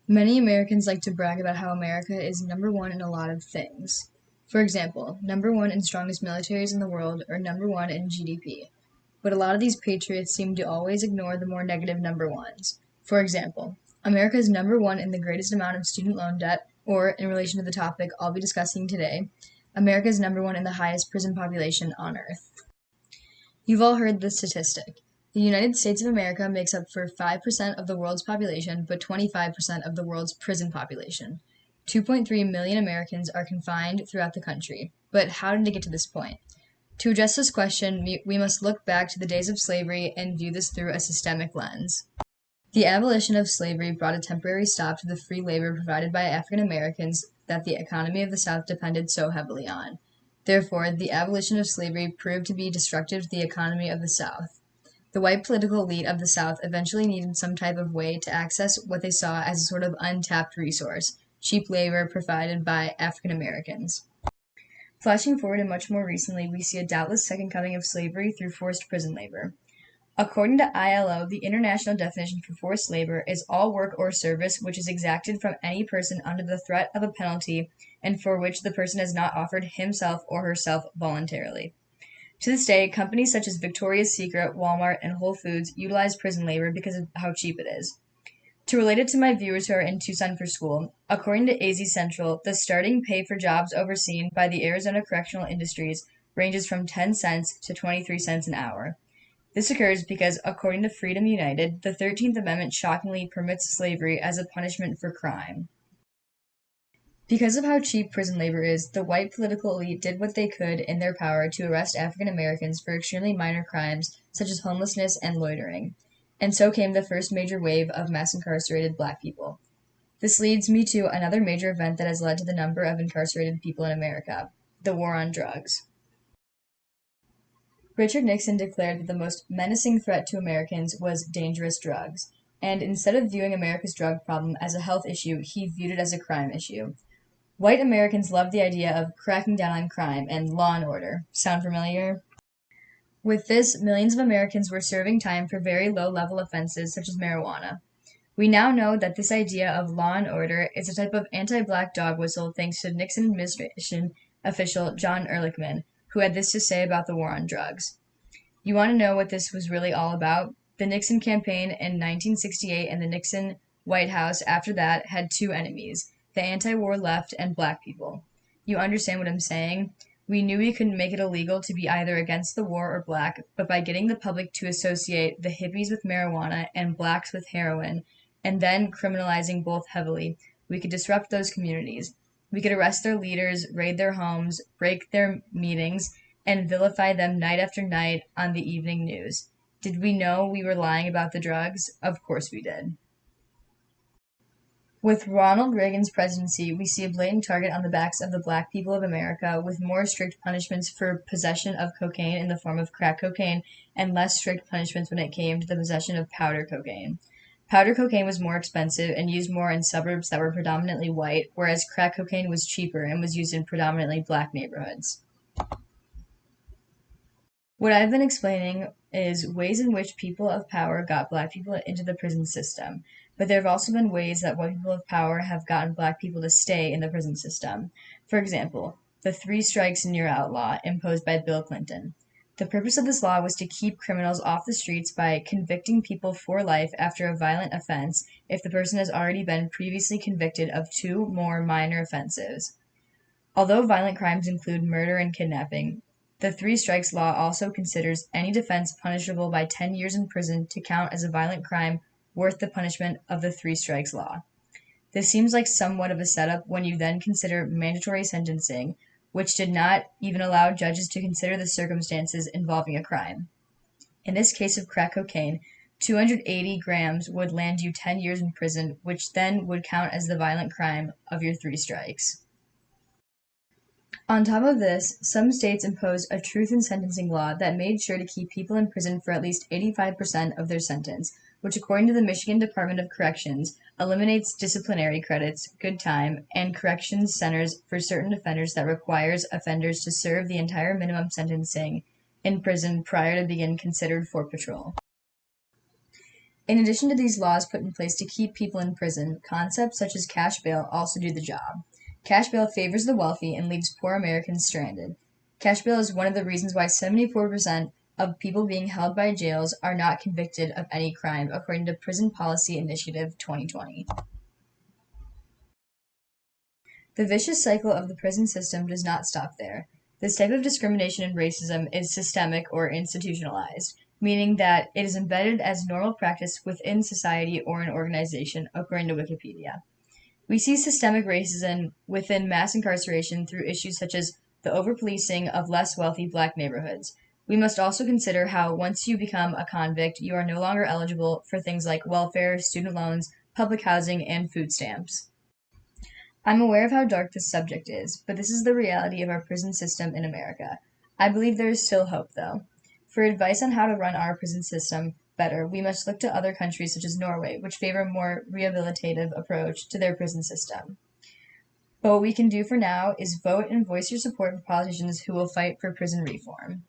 Many Americans like to brag about how America is number one in a lot of things. For example, number one in strongest militaries in the world or number one in GDP. But a lot of these patriots seem to always ignore the more negative number ones. For example, America is number one in the greatest amount of student loan debt, or, in relation to the topic I'll be discussing today, America is number one in the highest prison population on Earth. You've all heard this statistic. The United States of America makes up for 5% of the world's population, but 25% of the world's prison population. 2.3 million Americans are confined throughout the country. But how did it get to this point? To address this question, we must look back to the days of slavery and view this through a systemic lens. The abolition of slavery brought a temporary stop to the free labor provided by African Americans that the economy of the South depended so heavily on. Therefore, the abolition of slavery proved to be destructive to the economy of the South. The white political elite of the South eventually needed some type of way to access what they saw as a sort of untapped resource, cheap labor provided by African Americans. Flashing forward and much more recently, we see a doubtless second coming of slavery through forced prison labor. According to ILO, the international definition for forced labor is all work or service which is exacted from any person under the threat of a penalty and for which the person has not offered himself or herself voluntarily. To this day, companies such as Victoria's Secret, Walmart, and Whole Foods utilize prison labor because of how cheap it is. To relate it to my viewers who are in Tucson for school, according to AZ Central, the starting pay for jobs overseen by the Arizona Correctional Industries ranges from 10 cents to 23 cents an hour. This occurs because, according to Freedom United, the 13th Amendment shockingly permits slavery as a punishment for crime. Because of how cheap prison labor is, the white political elite did what they could in their power to arrest African Americans for extremely minor crimes such as homelessness and loitering. And so came the first major wave of mass incarcerated black people. This leads me to another major event that has led to the number of incarcerated people in America, the war on drugs. Richard Nixon declared that the most menacing threat to Americans was dangerous drugs, and instead of viewing America's drug problem as a health issue, he viewed it as a crime issue. White Americans loved the idea of cracking down on crime and law and order. Sound familiar? With this, millions of Americans were serving time for very low-level offenses such as marijuana. We now know that this idea of law and order is a type of anti-black dog whistle thanks to Nixon administration official John Ehrlichman, who had this to say about the war on drugs. You want to know what this was really all about? The Nixon campaign in 1968 and the Nixon White House after that had two enemies, the anti-war left and black people. You understand what I'm saying? We knew we couldn't make it illegal to be either against the war or black, but by getting the public to associate the hippies with marijuana and blacks with heroin, and then criminalizing both heavily, we could disrupt those communities. We could arrest their leaders, raid their homes, break their meetings, and vilify them night after night on the evening news. Did we know we were lying about the drugs? Of course we did. With Ronald Reagan's presidency, we see a blatant target on the backs of the black people of America, with more strict punishments for possession of cocaine in the form of crack cocaine and less strict punishments when it came to the possession of powder cocaine. Powder cocaine was more expensive and used more in suburbs that were predominantly white, whereas crack cocaine was cheaper and was used in predominantly black neighborhoods. What I've been explaining is ways in which people of power got black people into the prison system, but there have also been ways that white people of power have gotten black people to stay in the prison system. For example, the three strikes and you're out law imposed by Bill Clinton. The purpose of this law was to keep criminals off the streets by convicting people for life after a violent offense if the person has already been previously convicted of two more minor offenses. Although violent crimes include murder and kidnapping, the three strikes law also considers any defense punishable by 10 years in prison to count as a violent crime worth the punishment of the three strikes law. This seems like somewhat of a setup when you then consider mandatory sentencing, which did not even allow judges to consider the circumstances involving a crime. In this case of crack cocaine, 280 grams would land you 10 years in prison, which then would count as the violent crime of your three strikes. On top of this, some states imposed a truth in sentencing law that made sure to keep people in prison for at least 85% of their sentence, which according to the Michigan Department of Corrections, eliminates disciplinary credits, good time, and corrections centers for certain offenders that requires offenders to serve the entire minimum sentencing in prison prior to being considered for patrol. In addition to these laws put in place to keep people in prison, concepts such as cash bail also do the job. Cash bail favors the wealthy and leaves poor Americans stranded. Cash bail is one of the reasons why 74% of people being held by jails are not convicted of any crime, according to Prison Policy Initiative 2020. The vicious cycle of the prison system does not stop there. This type of discrimination and racism is systemic or institutionalized, meaning that it is embedded as normal practice within society or an organization, according to Wikipedia. We see systemic racism within mass incarceration through issues such as the overpolicing of less wealthy black neighborhoods. We must also consider how once you become a convict, you are no longer eligible for things like welfare, student loans, public housing, and food stamps. I'm aware of how dark this subject is, but this is the reality of our prison system in America. I believe there is still hope, though. For advice on how to run our prison system better, we must look to other countries such as Norway, which favor a more rehabilitative approach to their prison system. But what we can do for now is vote and voice your support for politicians who will fight for prison reform.